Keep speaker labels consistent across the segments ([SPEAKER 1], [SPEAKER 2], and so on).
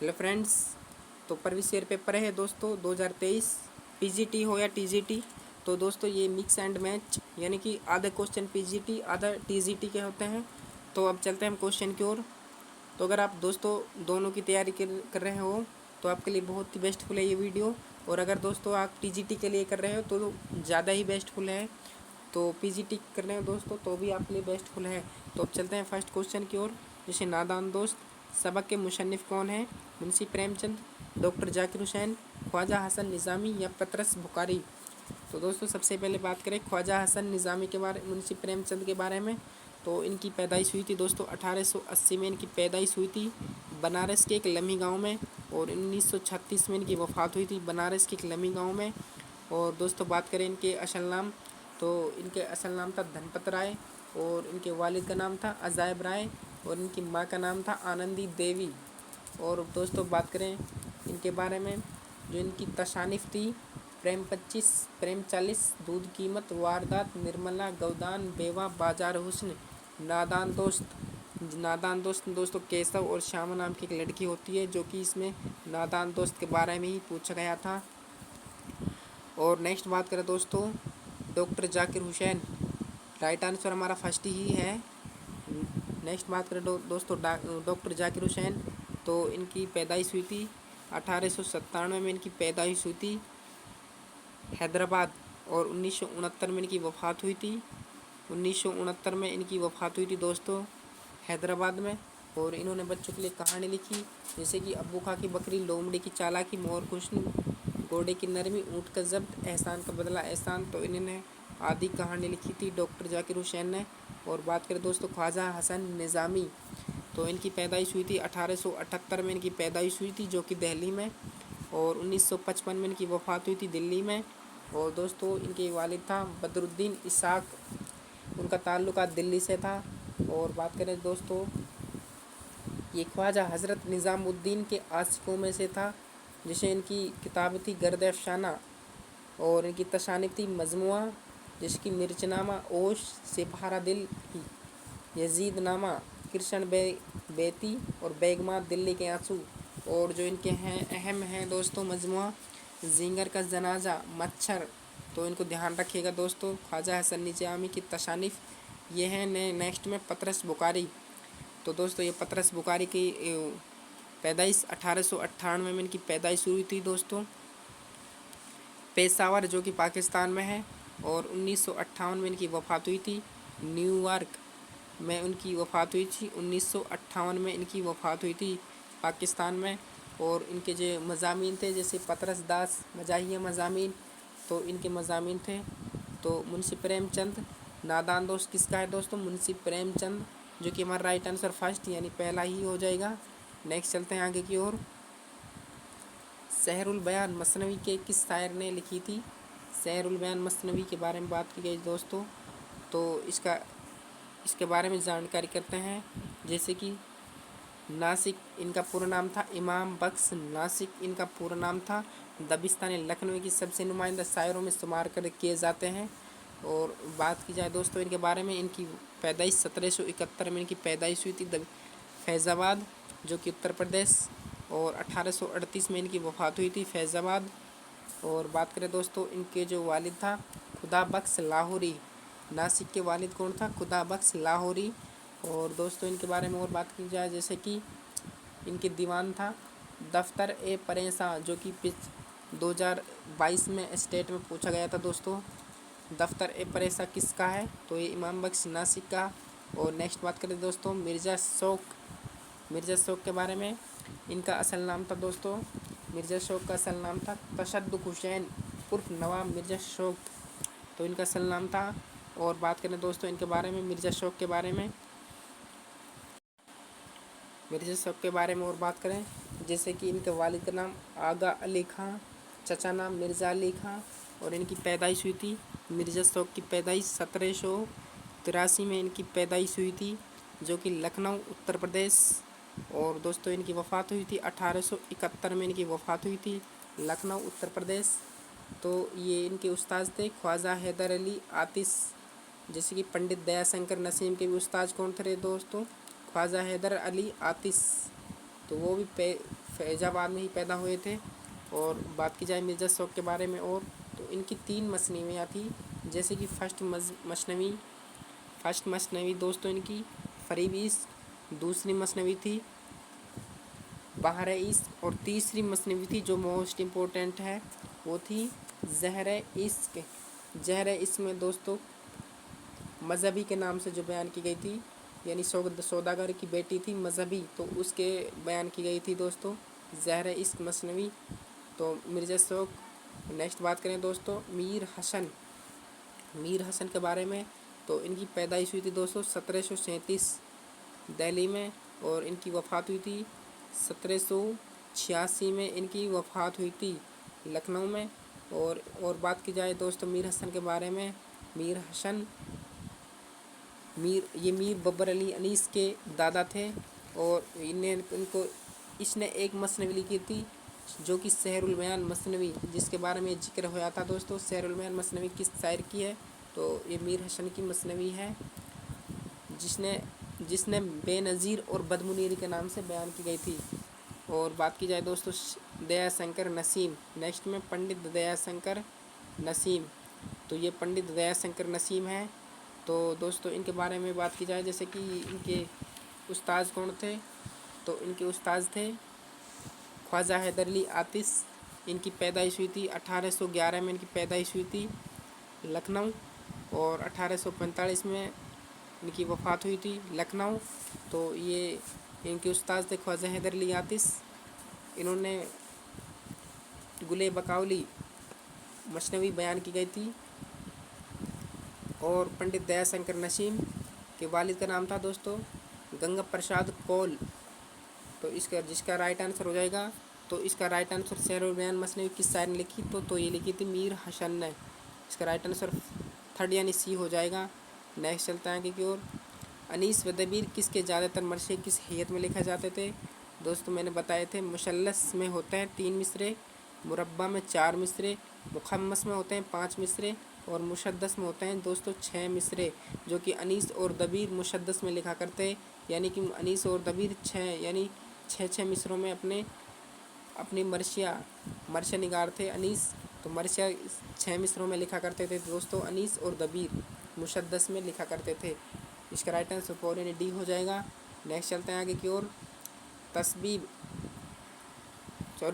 [SPEAKER 1] Hello friends. तो प्रविश year paper है दोस्तों 2023, पीजीटी हो या टीजीटी। तो दोस्तों ये मिक्स एंड मैच यानी कि आधे क्वेश्चन पीजीटी आधा टीजीटी के होते हैं। तो अब चलते हैं हम क्वेश्चन की ओर। तो अगर आप दोस्तों दोनों की तैयारी कर रहे हो तो आपके लिए बहुत ही बेस्टफुल है ये वीडियो। और अगर दोस्तों आप टीजीटी के लिए कर रहे हो तो ज़्यादा ही बेस्टफुल है। तो पीजीटी कर रहे हो दोस्तों तो भी आपके लिए बेस्टफुल है। तो अब चलते हैं फर्स्ट क्वेश्चन की ओर। जैसे नादान दोस्त सबक के मुसन्निफ़ कौन है? मुंशी प्रेमचंद, डॉक्टर जाकिर हुसैन, ख्वाजा हसन निज़ामी या पतरस बुखारी। तो दोस्तों सबसे पहले बात करें ख्वाजा हसन निज़ामी के बारे मुंशी प्रेमचंद के बारे में। तो इनकी पैदाइश हुई थी दोस्तों 1880 में इनकी पैदाइश हुई थी बनारस के एक लम्ही गांव में। और 1936 में इनकी वफ़ात हुई थी बनारस के एक लम्ही गांव में। और दोस्तों बात करें इनके असल नाम, तो इनके असल नाम था धनपत राय। और इनके वालिद का नाम था अजायब राय। और इनकी माँ का नाम था आनंदी देवी। और दोस्तों बात करें इनके बारे में, जो इनकी तसानिफ़ थी प्रेम 25, प्रेम 40, दूध कीमत, वारदात, निर्मला, गौदान, बेवा, बाजार हुस्न, नादान दोस्त। नादान दोस्त दोस्तों केशव और श्यामा नाम की एक लड़की होती है, जो कि इसमें नादान दोस्त के बारे में ही पूछा गया था। और नेक्स्ट बात करें दोस्तों doctor Zakir Hussain, right answer हमारा फर्स्ट ही है। नेक्स्ट बात करें दोस्तों डॉक्टर जाकिर हुसैन, तो इनकी पैदाइश हुई थी 1897 में इनकी पैदाइश हुई थी हैदराबाद। और 1969 में इनकी वफ़ात हुई थी। 1969 में इनकी वफ़ात हुई थी दोस्तों हैदराबाद में। और इन्होंने बच्चों के लिए कहानी लिखी, जैसे कि अब्बू खा की बकरी, लोमड़ी की चालाकी, मोर खुशनु, घोड़े की नरमी, ऊँट का ज़ब्त, एहसान का बदला एहसान। तो इन्होंने आदि कहानी लिखी थी डॉक्टर जाकिर हुसैन ने। और बात करें दोस्तों ख्वाजा हसन निज़ामी, तो इनकी पैदाइश हुई थी 1878 में इनकी पैदाइश हुई थी, जो कि दिल्ली में। और 1955 में इनकी वफ़ात हुई थी दिल्ली में। और दोस्तों इनके वालिद था बदरुद्दीन इसाक, उनका ताल्लुक दिल्ली से था। और बात करें दोस्तों ये ख्वाजा हज़रत निज़ामुद्दीन के आशिकों में से था। जैसे इनकी किताब थी गर्द अफसाना। और इनकी तसानिफ़ थी मजमुआ, जिसकी मिर्चनामा, ओश, सिपारा दिल, यजीद नामा, कृष्ण बेती और बेगमा दिल्ली के आंसू। और जो इनके हैं अहम हैं दोस्तों मजमुआ जिंगर का जनाजा, मच्छर। तो इनको ध्यान रखिएगा दोस्तों। ख्वाजा हसन निज़ामी की तसानिफ़ ये हैं। नेक्स्ट में पतरस बुखारी। तो दोस्तों ये पतरस बुखारी की पैदाइश 1898 में इनकी पैदाइश हुई थी दोस्तों पेशावर, जो कि पाकिस्तान में है। और 1958 में इनकी वफ़ात हुई थी न्यूयॉर्क में उनकी वफ़ात हुई थी। 1958 में इनकी वफ़ात हुई थी पाकिस्तान में। और इनके जो मज़ामीन थे, जैसे पतरस दास मजाहिया मज़ामीन, तो इनके मज़ामीन थे। तो मुंशी प्रेमचंद, नादान दोस्त किसका है दोस्तों? मुंशी प्रेमचंद, जो कि हमारा राइट आंसर फर्स्ट यानी पहला ही हो जाएगा। नेक्स्ट चलते हैं आगे की ओर। सहरुल बयान मसनवी के किस शायर ने लिखी थी? सहरुल बयान मसनवी के बारे में बात की गई दोस्तों। तो इसके बारे में जानकारी करते हैं। जैसे कि नासिक इनका पूरा नाम था इमाम बख्श नासिक, इनका पूरा नाम था। दबिस्तान लखनऊ की सबसे नुमाइंदा शायरों में शुमार कर किए जाते हैं। और बात की जाए दोस्तों इनके बारे में, इनकी पैदाइश 1771 में इनकी पैदाइश हुई थी फैज़ाबाद, जो कि उत्तर प्रदेश। और 1838 में इनकी वफ़ात हुई थी फैज़ाबाद। और बात करें दोस्तों इनके जो वालिद था खुदा बख्श लाहौरी, नासिक के वालिद कौन था? खुदा बख्श लाहौरी। और दोस्तों इनके बारे में और बात की जाए, जैसे कि इनके दीवान था दफ्तर ए परेशां, जो कि 2022 में स्टेट में पूछा गया था दोस्तों। दफ्तर ए परेशां किसका है? तो ये इमाम बख्श नासिक का। और नेक्स्ट बात करें दोस्तों मिर्ज़ा शौक के बारे में। इनका असल नाम था दोस्तों, मिर्ज़ा शौक का असल नाम था तशद्दुक हुसैन उर्फ नवाब मिर्ज़ा शौक, तो इनका असल नाम था। और बात करें दोस्तों इनके बारे में, मिर्ज़ा शौक के बारे में और बात करें, जैसे कि इनके वालिद का नाम आगा अली खां, चचा नाम मिर्ज़ा अली खां। और इनकी पैदाइश हुई थी, मिर्ज़ा शौक की पैदाइश 1783 में इनकी पैदाइश हुई थी, जो कि लखनऊ उत्तर प्रदेश। और दोस्तों इनकी वफ़ात हुई थी 1871 में इनकी वफ़ात हुई थी लखनऊ उत्तर प्रदेश। तो ये इनके उस्ताद थे ख्वाजा हैदर अली आतिश, जैसे कि पंडित दयाशंकर नसीम के भी उस्ताद कौन थे दोस्तों? ख्वाजा हैदर अली आतिश। तो वो भी फैजाबाद में ही पैदा हुए थे। और बात की जाए मिर्ज़ा शौक़ के बारे में और, तो इनकी 3 मसनवियाँ थी, जैसे कि फर्स्ट मसनवी दोस्तों इनकी फ़रीब इश्क़, दूसरी मसनवी थी बहार इश्क़, और तीसरी मसनवी थी जो मोस्ट इम्पोर्टेंट है वो थी ज़हर इश्क़। ज़हर इश्क़ में दोस्तों मज़हबी के नाम से जो बयान की गई थी, यानी सौदागर की बेटी थी मज़हबी, तो उसके बयान की गई थी दोस्तों ज़हर इश्क़ मसनवी। तो मिर्ज़ा शौक़। नेक्स्ट बात करें दोस्तों मीर हसन के बारे में, तो इनकी पैदाइश हुई थी दोस्तों 1737 दिल्ली में, और इनकी वफ़ात हुई थी 1786 में इनकी वफ़ात हुई थी लखनऊ में। और बात की जाए दोस्तों मीर हसन के बारे में, मीर बब्बर अली अनीस के दादा थे, और इसने एक मसनवी लिखी थी जो कि सहरुल बयान मसनवी, जिसके बारे में जिक्र होया था दोस्तों। सहरुल बयान मसनवी किस शायर की है, तो ये मीर हसन की मसनवी है, जिसने बेनज़ीर और बदमुनीर के नाम से बयान की गई थी। और बात की जाए दोस्तों दयाशंकर नसीम, नेक्स्ट में पंडित दयाशंकर नसीम, तो ये पंडित दयाशंकर नसीम है। तो दोस्तों इनके बारे में बात की जाए, जैसे कि इनके उस्ताद कौन थे, तो इनके उस्ताद थे ख्वाजा हैदर अली आतिश। इनकी पैदाइश हुई थी 1811 में, इनकी पैदाइश हुई थी लखनऊ, और 1845 में इनकी वफ़ात हुई थी लखनऊ। तो ये इनके उस्ताद थे ख्वाजा हैदर अली आतिश। इन्होंने गुले बकावली मसनवी बयान की गई थी। और पंडित दयाशंकर नसीम के वालिद का नाम था दोस्तों गंगा प्रसाद कौल। तो जिसका राइट आंसर हो जाएगा, तो इसका राइट आंसर सहरुल बयान मसनवी किस शायर ने लिखी, तो ये लिखी थी मीर हसन ने। इसका राइट आंसर 3rd यानी सी हो जाएगा। नेक्स्ट चलते हैं आगे की ओर। अनीस व दबीर किसके ज़्यादातर मरशे किस हैयत में लिखे जाते थे, दोस्तों मैंने बताए थे मुशल्लस में होते हैं 3 मिसरे, मुरब्बा में 4 मिसरे, मुखम्मस में होते हैं 5 मिसरे, और मुशद्दस में होते हैं दोस्तों 6 मिसरे, जो कि अनीस और दबीर मुशद्दस में लिखा करते, यानी कि अनीस और दबीर 6 मिसरों में अपनी मरशिया निगार थे अनीस, तो मरशिया 6 मिसरों में लिखा करते थे दोस्तों अनीस, और दबीर मुशद्दस में लिखा करते थे। इसका राइट आंसर 4 यानी डी हो जाएगा। नेक्स्ट चलते हैं आगे की ओर।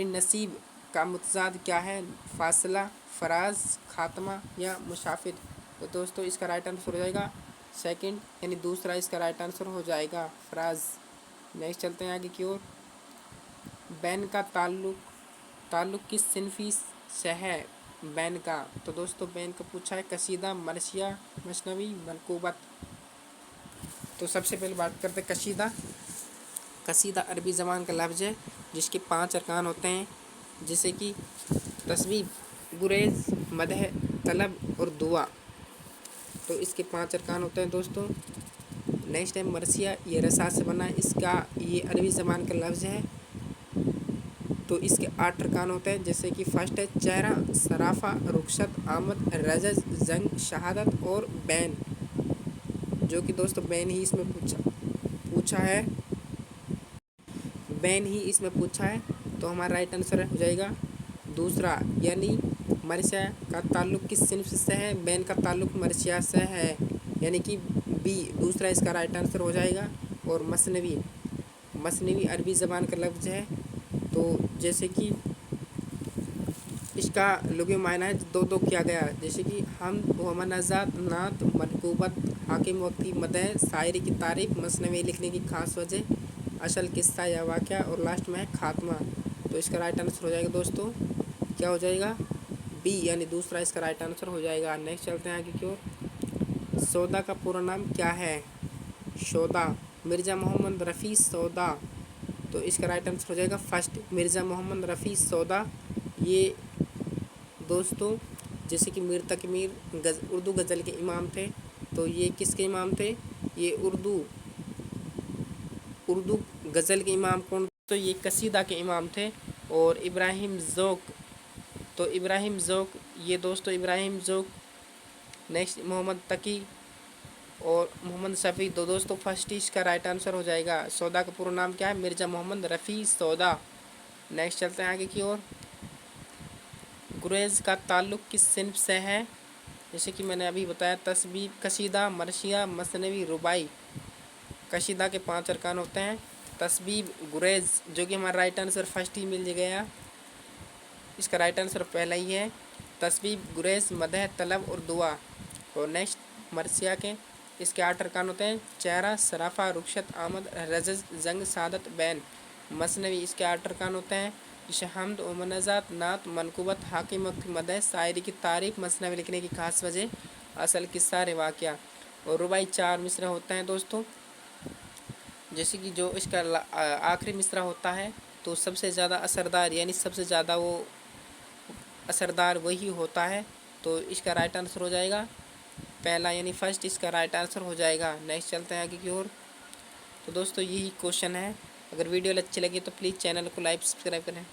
[SPEAKER 1] नसीब का मुतज़ाद क्या है, फासला, फराज, खात्मा या मुसाफिर, तो दोस्तों इसका राइट आंसर हो जाएगा 2nd यानी दूसरा इसका राइट आंसर हो जाएगा फराज। नेक्स्ट चलते हैं आगे की ओर। बैन का ताल्लुक़ किस सिनफ़ी से है, बैन का, तो दोस्तों बैन का पूछा है कसीदा, मरसिया, मसनवी, मनकूबत। तो सबसे पहले बात करते हैं कसीदा अरबी ज़बान का लफ्ज़ है जिसके 5 अरकान होते हैं, जैसे कि तस्वीब, गुरेज़, मदह, तलब और दुआ। तो इसके 5 अरकान होते हैं दोस्तों। नेक्स्ट है मरसिया, ये रसा से बना, ये अरबी ज़बान का लफ्ज़ है, तो इसके 8 अरकान होते हैं, जैसे कि फर्स्ट है चेहरा, सराफ़ा, रुखसत, आमद, रजज़, जंग, शहादत और बैन, जो कि दोस्तों बैन ही इसमें पूछा है, तो हमारा राइट आंसर हो जाएगा दूसरा, यानी मरसिया का ताल्लुक़ किस सिनफ़ से है, बैन का ताल्लुक़ मरसिया से है, यानी कि बी दूसरा इसका राइट आंसर हो जाएगा। और मसनवी अरबी ज़बान का लफ्ज़ है, तो जैसे कि इसका लुग़वी मायना है दो किया गया, जैसे कि हम व मनाज़ात, नात, मनकूबत, हाकिम वक्ती, मदह, शायरी की तारीफ़, मसनवी लिखने की ख़ास वजह, असल किस्सा या वाक़या, और लास्ट में है खात्मा। तो इसका राइट आंसर हो जाएगा दोस्तों, क्या हो जाएगा, बी यानी दूसरा इसका राइट आंसर हो जाएगा। नेक्स्ट चलते हैं आगे की ओर। सौदा का पूरा नाम क्या है, शोदा, मिर्ज़ा मोहम्मद रफ़ी सौदा, तो इसका राइट आंसर हो जाएगा फर्स्ट, मिर्ज़ा मोहम्मद रफ़ी सौदा। ये दोस्तों जैसे कि मीर तक मीर उर्दू गज़ल के इमाम थे, तो ये किसके इमाम थे, ये उर्दू गज़ल के इमाम कौन, तो ये कसीदा के इमाम थे। और इब्राहिम ज़ौक़, तो इब्राहिम ज़ौक़, ये दोस्तों इब्राहिम ज़ौक़। नेक्स्ट मोहम्मद तकी और मोहम्मद शफ़ी, तो दोस्तों फर्स्ट इसका राइट आंसर हो जाएगा। सौदा का पूरा नाम क्या है, मिर्ज़ा मोहम्मद रफ़ी सौदा। नेक्स्ट चलते हैं आगे की ओर। गुरेज का ताल्लुक़ किस सिन्फ से है? जैसे कि मैंने अभी बताया, तस्बीब, कसीदा, मरशिया, मसनवी, रुबाई। कसीदा के 5 अरकान होते हैं। तस्बीब, गुरेज, जो कि हमारा राइट आंसर फर्स्ट ही मिल गया, इसका राइट आंसर पहला ही है। तस्बीब, गुरेज, मदह, तलब और दुआ। और नेक्स्ट मरसिया के, इसके 8 अरकान होते हैं। चेहरा, सराफा, रुखसत, आमद, रजज, जंग, सादत, बैन। मसनवी, इसके 8 अरकान होते हैं। जैसे हमद, मुमनज़ात, नात, मनकुबत, हाकिम, मदह, शायरी की तारीफ, मसनवी लिखने की खास वजह, असल किस्सा, वाक़या। और रुबाई 4 मिसरे होते हैं दोस्तों। जैसे कि जो इसका आखिरी मिसरा होता है तो सबसे ज़्यादा असरदार, यानी सबसे ज़्यादा वो असरदार वही होता है। तो इसका राइट आंसर हो जाएगा पहला, यानी फर्स्ट इसका राइट आंसर हो जाएगा। नेक्स्ट चलते हैं आगे की ओर। तो दोस्तों यही क्वेश्चन है। अगर वीडियो अच्छी लगी तो प्लीज़ चैनल को लाइक सब्सक्राइब करें।